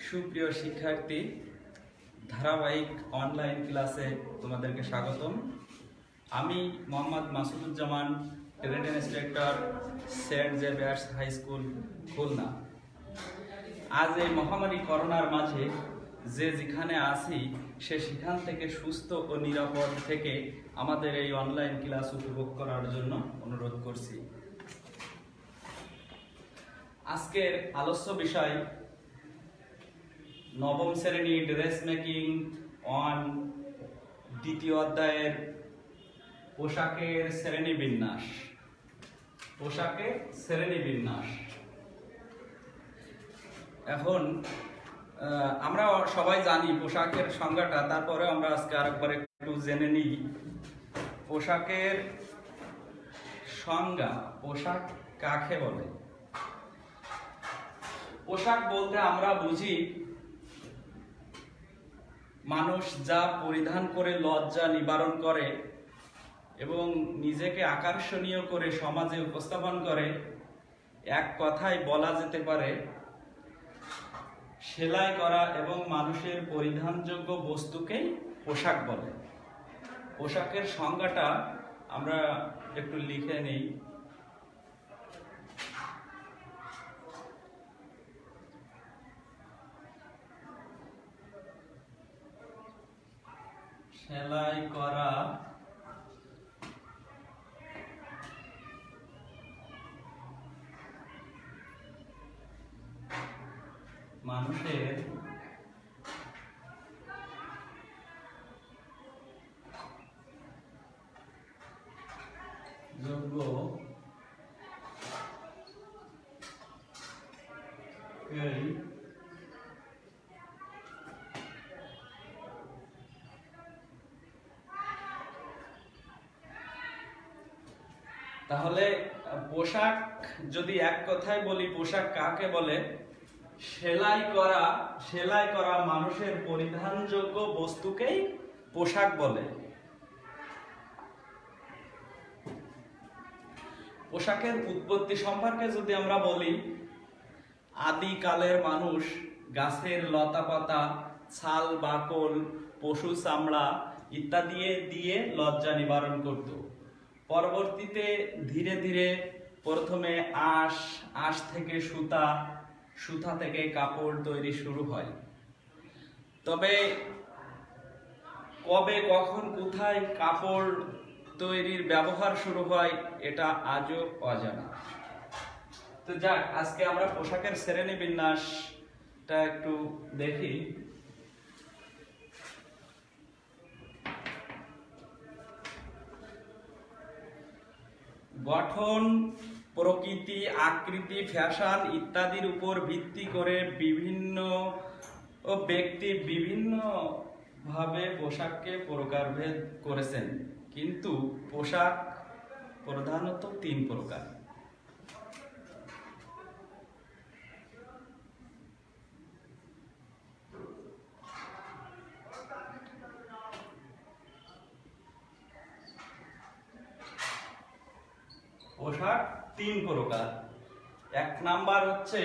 সুপ্রিয় শিক্ষার্থী, ধারাবাহিক অনলাইন ক্লাসে তোমাদেরকে স্বাগতম। আমি Mohammad Masuduzzaman, trade instructor, saint Xavier's high school, Khulna. আজ এই মহামারী করোনার মাঝে যে যেখানে আছি সে সেখান থেকে সুস্থ ও নিরাপদ থেকে আমাদের এই অনলাইন ক্লাস উপভোগ করার জন্য অনুরোধ করছি। আজকের আলোচ্য বিষয় নবম শ্রেণী ড্রেস মেকিং অন দ্বিতীয় অধ্যায়ের পোশাকের শ্রেণীবিন্যাস। এখন আমরা সবাই জানি পোশাকের সংজ্ঞাটা, তারপরে আমরা আজকে আরেকবার একটু জেনে নিই পোশাকের সংজ্ঞা। পোশাক কাকে বলে? পোশাক বলতে আমরা বুঝি মানুষ যা পরিধান করে লজ্জা নিবারণ করে এবং নিজেকে আকর্ষণীয় করে সমাজে উপস্থাপন করে। এক কথায় বলা যেতে পারে সেলাই করা এবং মানুষের পরিধানযোগ্য বস্তুকেই পোশাক বলে। পোশাকের সংজ্ঞাটা আমরা একটু লিখে নিই। সেলাই করা মানুষের যোগ্য তাহলে পোশাক যদি এক কথায় বলি, পোশাক কাকে বলে? সেলাই করা মানুষের পরিধানযোগ্য বস্তুকেই পোশাক বলে। পোশাকের উৎপত্তি সম্পর্কে যদি আমরা বলি, আদিকালের মানুষ গাছের লতাপাতা, ছাল বাকল, পশু চামড়া ইত্যাদি দিয়ে লজ্জা নিবারণ করত। পরবর্তীতে ধীরে ধীরে প্রথমে আঁশ থেকে সুতা থেকে কাপড় তৈরি শুরু হয়। তবে কবে, কখন, কোথায় কাপড় তৈরির ব্যবহার শুরু হয় এটা আজও অজানা। তো যাক, আজকে আমরা পোশাকের শ্রেণীবিন্যাসটা একটু দেখি। গঠন, প্রকৃতি, আকৃতি, ফ্যাশন ইত্যাদির উপর ভিত্তি করে বিভিন্ন ব্যক্তি বিভিন্ন ভাবে পোশাককে প্রকারভেদ করেছেন, কিন্তু পোশাক প্রধানত তিন প্রকার। পোশাক তিন প্রকার। এক নাম্বার হচ্ছে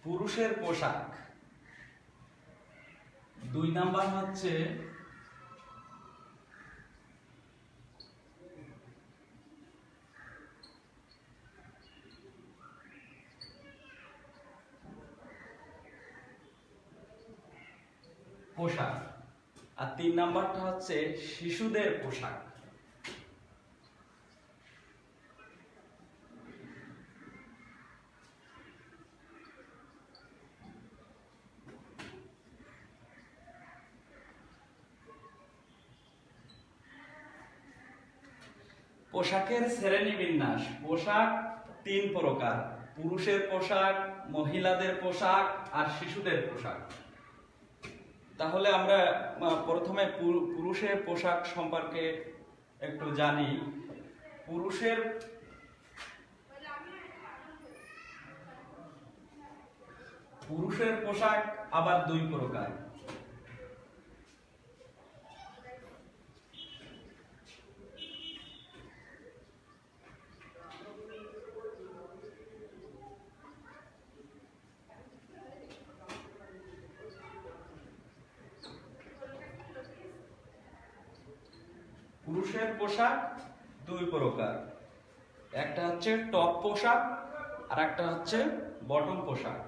পুরুষের পোশাক। দুই নাম্বার হচ্ছে পোশাক, আর তিন নাম্বারটা হচ্ছে শিশুদের পোশাক। পোশাকের শ্রেণীবিন্যাস। পোশাক তিন প্রকার: পুরুষের পোশাক, মহিলাদের পোশাক আর শিশুদের পোশাক। তাহলে আমরা প্রথমে পুরুষের পোশাক সম্পর্কে একটু জানি। পুরুষের পুরুষের পোশাক আবার দুই প্রকার। পুরুষের পোশাক দুই প্রকার, একটা হচ্ছে টপ পোশাক আর একটা হচ্ছে বটম পোশাক।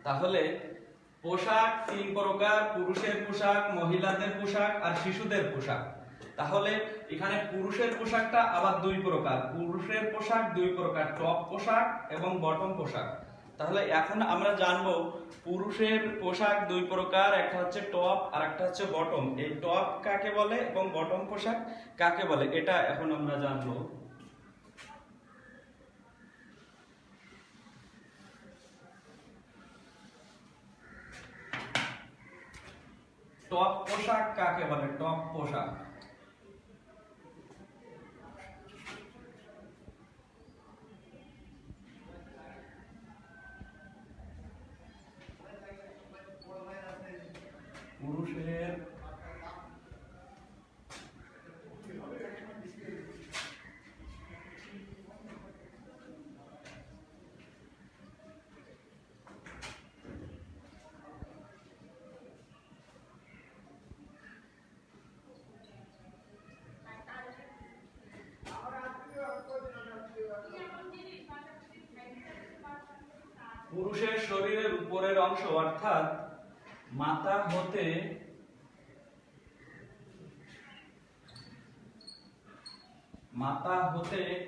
তাহলে পোশাক তিন প্রকার: পুরুষের পোশাক, মহিলাদের পোশাক আর শিশুদের পোশাক। তাহলে এখানে পুরুষের পোশাকটা আবার দুই প্রকার। পুরুষের পোশাক দুই প্রকার, টপ পোশাক এবং বটম পোশাক। তাহলে এখন আমরা জানবো পুরুষের পোশাক দুই প্রকার, একটা হচ্ছে টপ আর একটা হচ্ছে বটম। এই টপ কাকে বলে এবং বটম পোশাক কাকে বলে এটা এখন আমরা জানবো। টপ পোশাক কাকে বলে? টপ পোশাক পুরুষের পুরুষের শরীরের উপরের অংশ অর্থাৎ মাথা হতে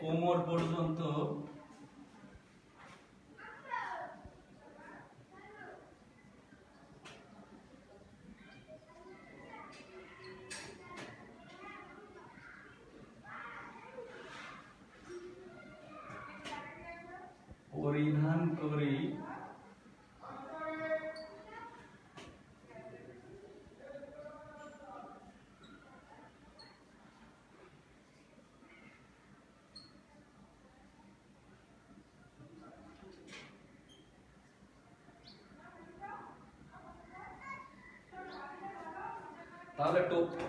কোমর পর্যন্ত পরিধান করি তাহলে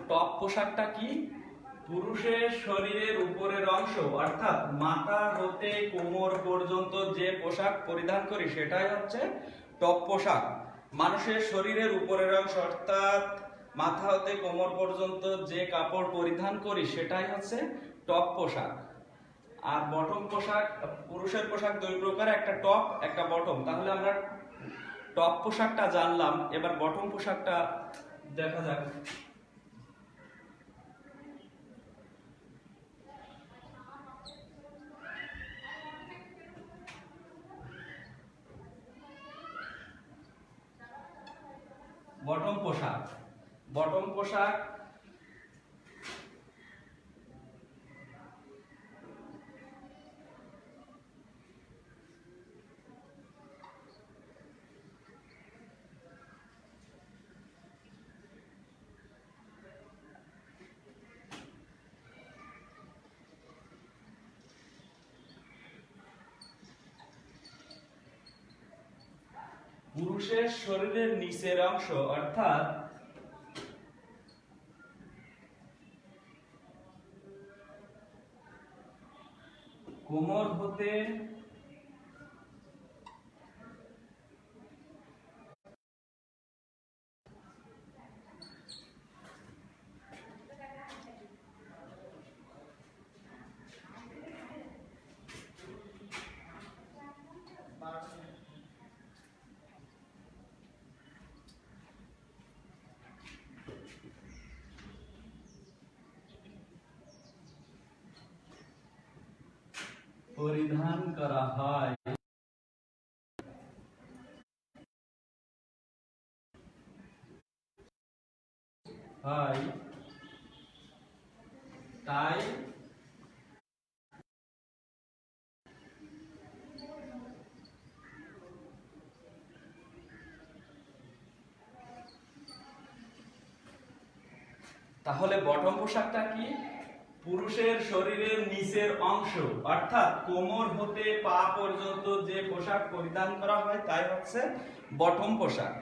টপ পোশাকটা কি? পুরুষের শরীরের উপরের অংশ অর্থাৎ মাথা হতে কোমর পর্যন্ত যে পোশাক পরিধান করি সেটাই হচ্ছে টপ পোশাক। মানুষের শরীরের উপরের অংশ অর্থাৎ মাথা হতে কোমর পর্যন্ত যে কাপড় পরিধান করি সেটাই হচ্ছে টপ পোশাক। আর বটম পোশাক, পুরুষের পোশাক দুই প্রকার, একটা টপ একটা বটম। তাহলে আমরা টপ পোশাকটা জানলাম, এবার বটম পোশাকটা দেখা যাক। বটম পোশাক পুরুষের শরীরের নিচের অংশ অর্থাৎ কোমর হতে পরিধান করা হয়। টাই তাহলে বটম পোশাকটা কি? পুরুষের শরীরের নিচের অংশ অর্থাৎ কোমর হতে পা পর্যন্ত যে পোশাক পরিধান করা হয় তাই হচ্ছে বটম পোশাক।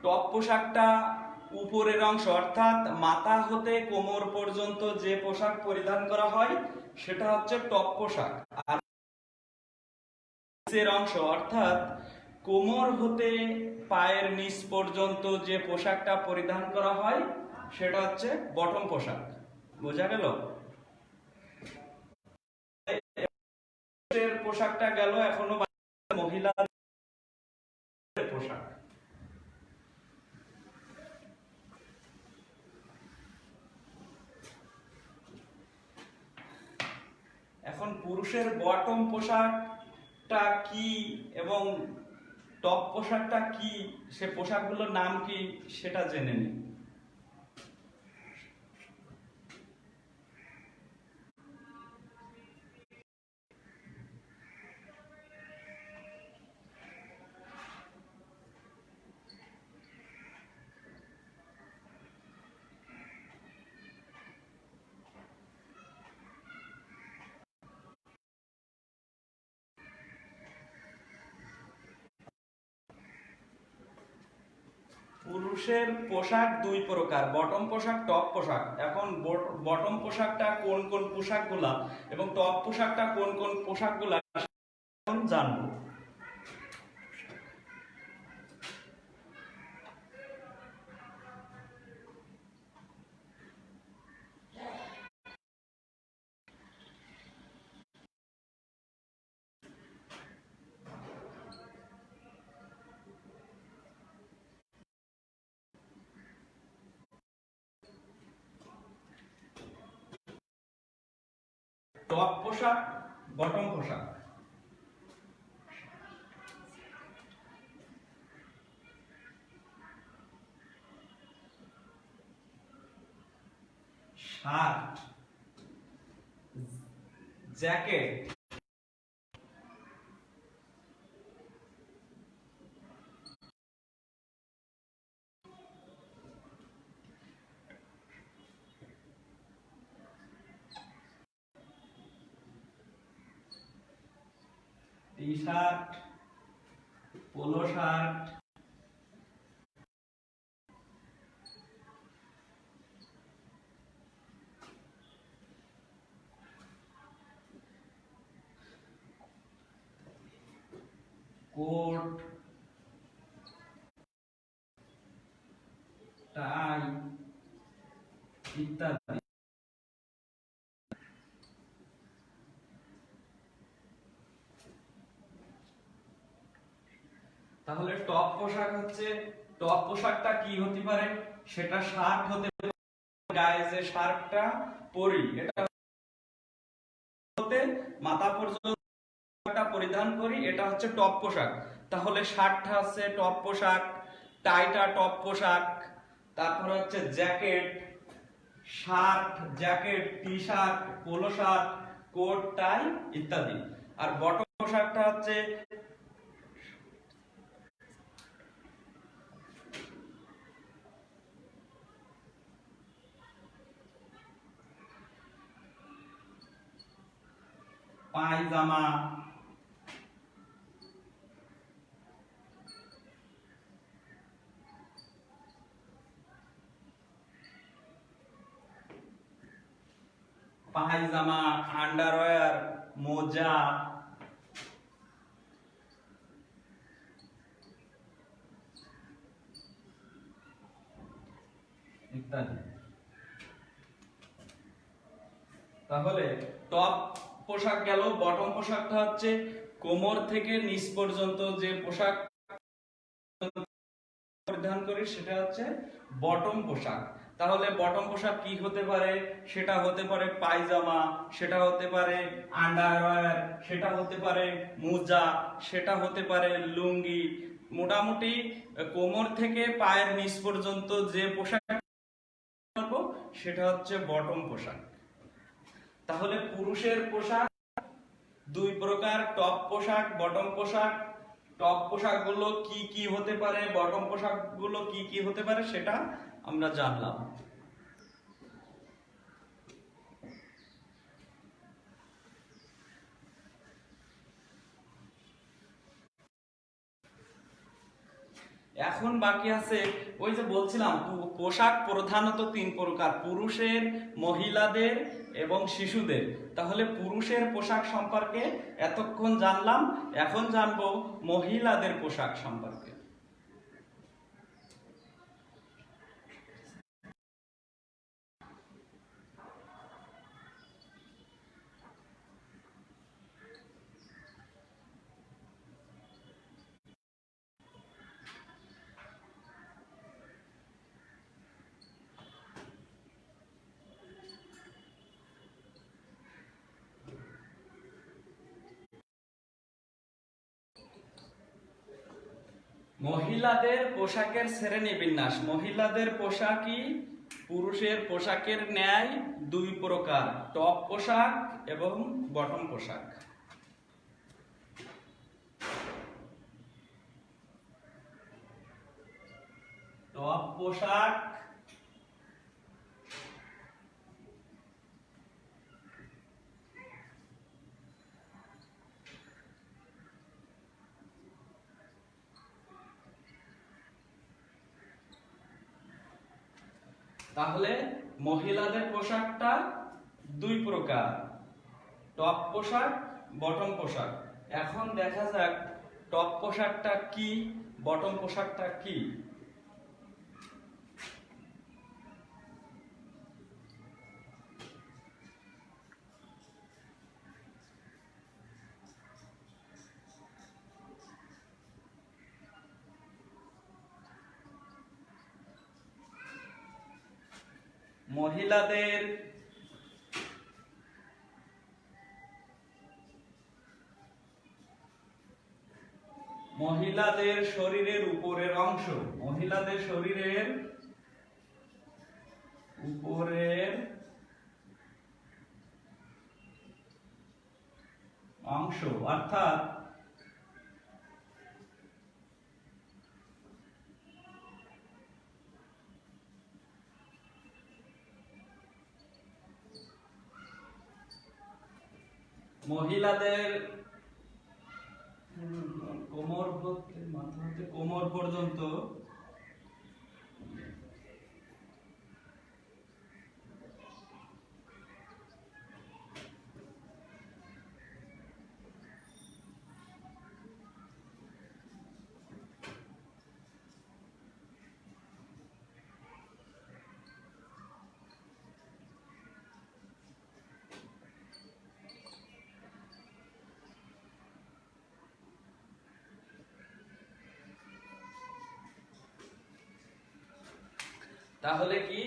টপ পোশাকটা উপরের অংশ অর্থাৎ মাথা হতে কোমর পর্যন্ত যে পোশাক পরিধান করা হয় সেটা হচ্ছে টপ পোশাক। আর নিচের অংশ অর্থাৎ কোমর হতে পায়ের নিচ পর্যন্ত যে পোশাকটা পরিধান করা হয় সেটা হচ্ছে বটম পোশাক। বোঝা গেল? পোশাকটা গেল, এখনো মহিলাদের পোশাক। এখন পুরুষের বটম পোশাকটা কি এবং টপ পোশাকটা কি, সে পোশাকগুলোর নাম কি সেটা জেনে নিই। পুরুষের পোশাক দুই প্রকার, বটম পোশাক, টপ পোশাক। এখন বটম পোশাকটা কোন কোন পোশাকগুলা এবং টপ পোশাকটা কোন কোন পোশাকগুলা এখন জানবো। টপ পোশাক, বটম পোশাক। Shirt, jacket, T shirt, polo shirt, coat, tie ইত্যাদি। তাহলে টপ পোশাক হচ্ছে, টপ পোশাকটা কি হতে পারে? সেটা শার্ট হতে পারে, গায়ে যে শার্টটা পরি এটা হতে মাথা পর্যন্ত পরিধান করি, এটা হচ্ছে টপ পোশাক। তাহলে শার্টটা হচ্ছে টপ পোশাক, টাইটা টপ পোশাক, তারপর হচ্ছে jacket, shirt, jacket, T shirt, polo shirt, coat, tie ইত্যাদি। আর বটম পোশাকটা হচ্ছে পায়জামা, পায়জামা, আন্ডারওয়্যার, মোজা ইত্যাদি। তাহলে টপ পোশাক গেল। বটম পোশাকটা হচ্ছে কোমর থেকে নিচ পর্যন্ত যে পোশাক পরিধান করি সেটা হচ্ছে বটম পোশাক। তাহলে বটম পোশাক কি হতে পারে? সেটা হতে পারে পায়জামা, সেটা হতে পারে আন্ডারওয়্যার, সেটা হতে পারে মোজা, সেটা হতে পারে লুঙ্গি। মোটামুটি কোমর থেকে পায়ের নিচ পর্যন্ত যে পোশাক সেটা হচ্ছে বটম পোশাক। তাহলে পুরুষের পোশাক দুই প্রকার, টপ পোশাক, বটম পোশাক। টপ পোশাকগুলো কি কি হতে পারে, বটম পোশাকগুলো কি কি হতে পারে সেটা আমরা জানলাম। এখন বাকি আছে ওই যে বলছিলাম পোশাক প্রধানত তিন প্রকার, পুরুষের, মহিলাদের এবং শিশুদের। তাহলে পুরুষের পোশাক সম্পর্কে এতক্ষণ জানলাম, এখন জানবো মহিলাদের পোশাক সম্পর্কে। মহিলাদের পোশাকের শ্রেণীবিন্যাস। মহিলাদের পোশাকই পুরুষের পোশাকের ন্যায় দুই প্রকার, টপ পোশাক এবং বটম পোশাক। টপ পোশাক তাহলে মহিলাদের পোশাকটা দুই প্রকার, টপ পোশাক, বটম পোশাক। এখন দেখা যাক টপ পোশাকটা কি, বটম পোশাকটা কি। মহিলাদের শরীরের উপরের অংশ, মহিলাদের শরীরের উপরের অংশ অর্থাৎ মহিলাদের কোমর হতে মাথা হতে কোমর পর্যন্ত তাহলে কি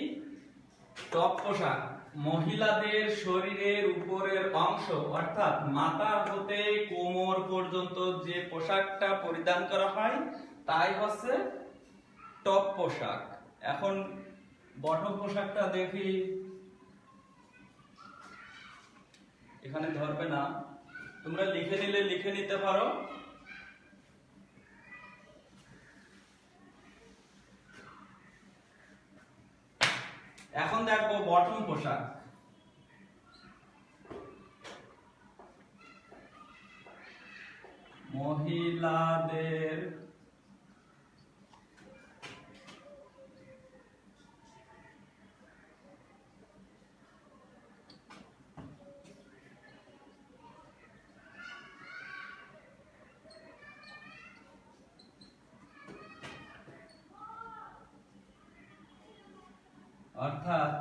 টপ পোশাক মহিলাদের শরীরের উপরের অংশ অর্থাৎ মাথা হতে কোমর পর্যন্ত যে পোশাকটা পরিধান করা হয় তাই হচ্ছে টপ পোশাক। এখন বটম পোশাকটা দেখি, এখানে ধরবে না, তোমরা লিখে নিলে লিখে নিতে পারো। এখন দেখবো বটম পোশাক। মহিলাদের অর্থাৎ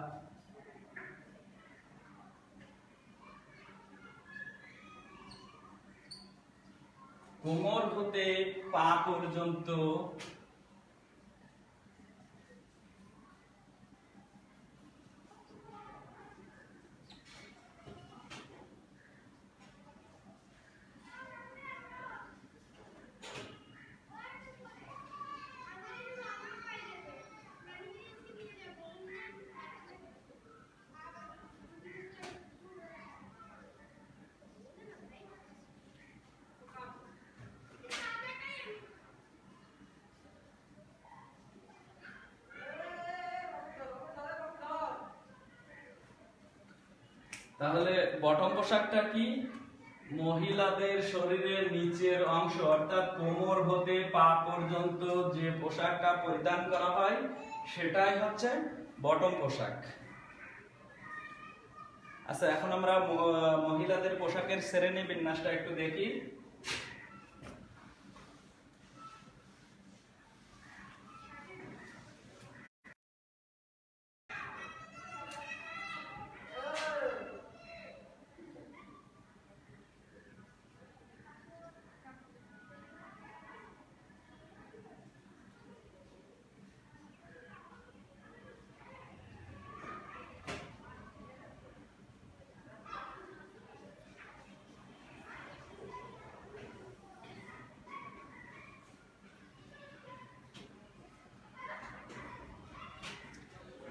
কোমর হতে পা পর্যন্ত তাহলে বটম পোশাকটা কি? মহিলাদের শরীরের নিচের অংশ অর্থাৎ কোমর হতে পা পর্যন্ত যে পোশাকটা পরিধান করা হয় সেটাই হচ্ছে বটম পোশাক। আচ্ছা, এখন আমরা মহিলাদের পোশাকের শ্রেণী বিন্যাসটা একটু দেখি।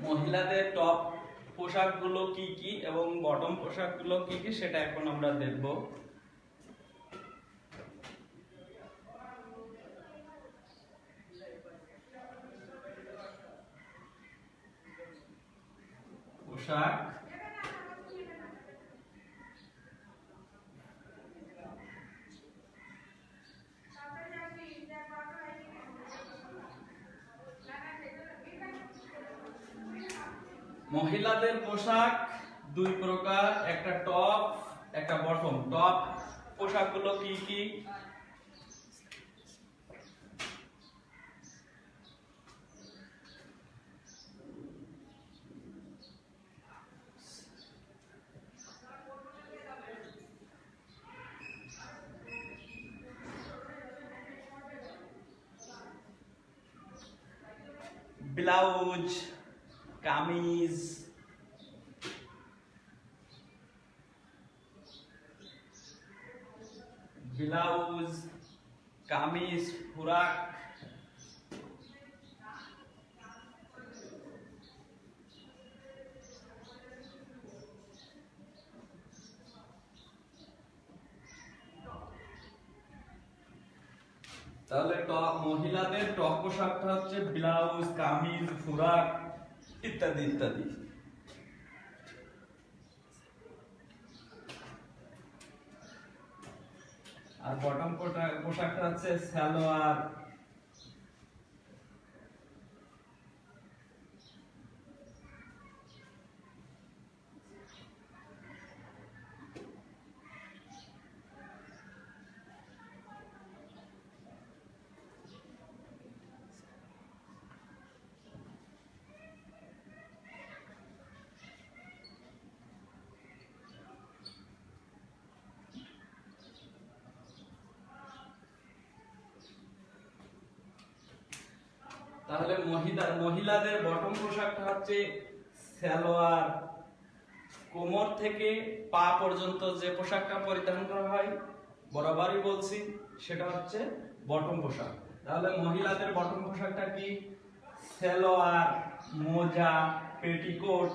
মহিলাদের টপ পোশাকগুলো কি কি এবং বটম পোশাকগুলো কি কি সেটা এখন আমরা দেখব। পোশাক মহিলাদের পোশাক দুই প্রকার, একটা টপ একটা বটম। টপ পোশাকগুলো কি কি? Blouse, kameez, blouse, kameez, frock, তাহলে মহিলাদের টপ পোশাকটা হচ্ছে ব্লাউজ, কামিজ, ফ্রক ইত্যাদি ইত্যাদি। আর বটম পোশাকটা হচ্ছে সালোয়ার, তাহলে মহিলাদের বটম পোশাকটা হচ্ছে সালোয়ার, কোমর থেকে পা পর্যন্ত যে পোশাকটা পরিধান করা হয় বরাবরই বলছি সেটা হচ্ছে বটম পোশাক। তাহলে মহিলাদের বটম পোশাকটা কি? সালোয়ার, মোজা, পেটিকোট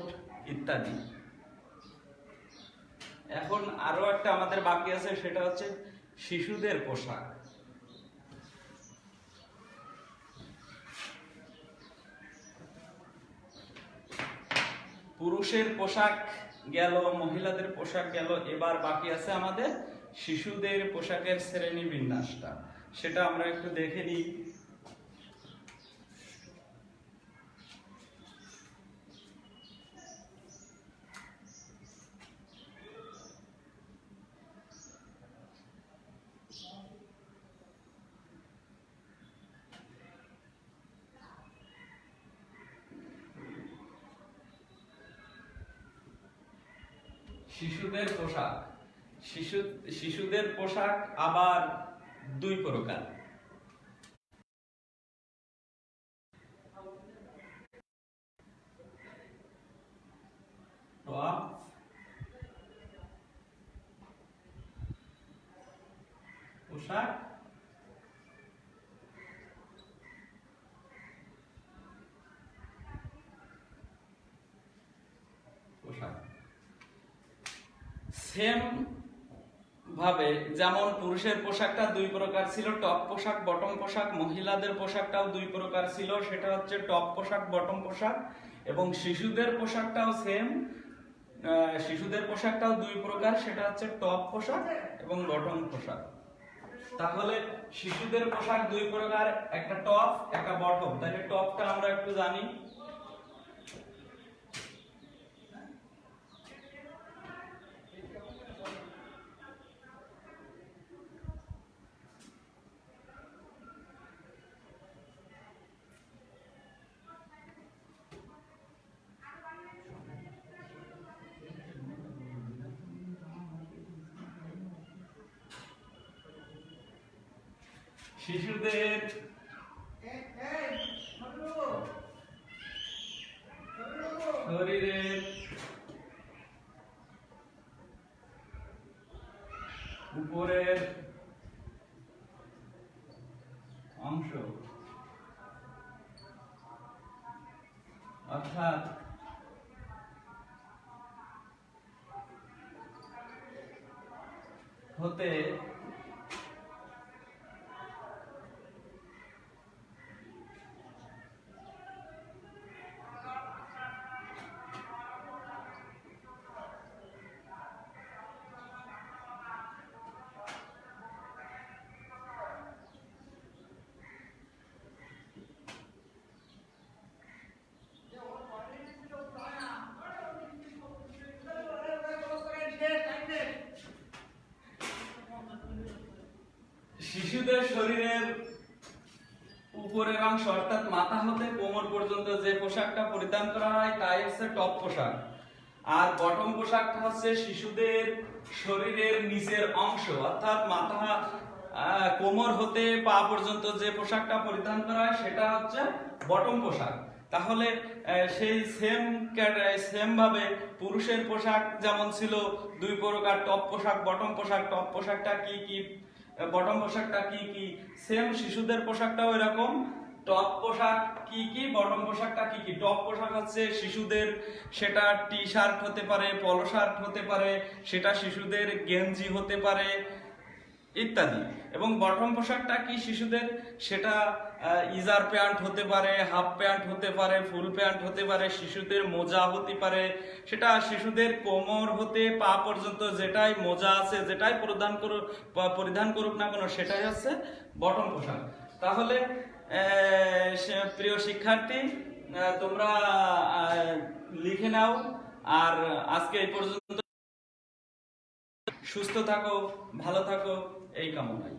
ইত্যাদি। এখন আরো একটা আমাদের বাকি আছে, সেটা হচ্ছে শিশুদের পোশাক। পুরুষের পোশাক গেল, মহিলাদের পোশাক গেল, এবার বাকি আছে আমাদের শিশুদের পোশাকের শ্রেণী বিন্যাসটা, সেটা আমরা একটু দেখে নিই। শিশুদের পোশাক, শিশুদের পোশাক আবার দুই প্রকার। টপ পোশাক সেম ভাবে যেমন পুরুষের পোশাকটা দুই প্রকার ছিল, টপ পোশাক, বটম পোশাক, মহিলাদের পোশাকটাও দুই প্রকার ছিল, সেটা হচ্ছে টপ পোশাক, বটম পোশাক। এবং শিশুদের পোশাকটাও সেম, শিশুদের পোশাকটাও দুই প্রকার, সেটা হচ্ছে টপ পোশাক এবং বটম পোশাক। তাহলে শিশুদের পোশাক দুই প্রকার, একটা টপ একটা বটম। তাহলে টপটা আমরা একটু জানি। শিশুদের শরীরের উপরের অংশ অর্থাৎ হতে শিশুদের শরীরের উপরের অংশ অর্থাৎ মাথা হতে কোমর পর্যন্ত যে পোশাকটা পরিধান করা হয় তাই হচ্ছে টপ পোশাক। আর বটম পোশাকটা হচ্ছে শিশুদের শরীরের নিচের অংশ অর্থাৎ মাথা কোমর হতে পা পর্যন্ত যে পোশাকটা পরিধান করা হয় সেটা হচ্ছে বটম পোশাক। তাহলে সেই সেম ভাবে পুরুষের পোশাক যেমন ছিল দুই প্রকার, টপ পোশাক বটম পোশাক। টপ পোশাকটা কি কি, বটম পোশাকটা কি কি, সেম শিশুদের পোশাকটাও এরকম। টপ পোশাক কি কি, বটম পোশাকটা কি কি। টপ পোশাক হচ্ছে শিশুদের, সেটা টি শার্ট হতে পারে, পলো শার্ট হতে পারে, সেটা শিশুদের গেঞ্জি হতে পারে ইত্যাদি। এবং বটম পোশাকটা কি শিশুদের, সেটা ইজার প্যান্ট হতে পারে, হাফ প্যান্ট হতে পারে, ফুল প্যান্ট হতে পারে, শিশুদের মোজা হতে পারে। সেটা শিশুদের কোমর হতে পা পর্যন্ত যেটাই মোজা আছে, যেটাই পরিধান করুক না কেন, সেটাই হচ্ছে বটম পোশাক। তাহলে প্রিয় শিক্ষার্থী, তোমরা লিখে নাও। আর আজকে এই পর্যন্ত। সুস্থ থাকো, ভালো থাকো, এই কামনায়।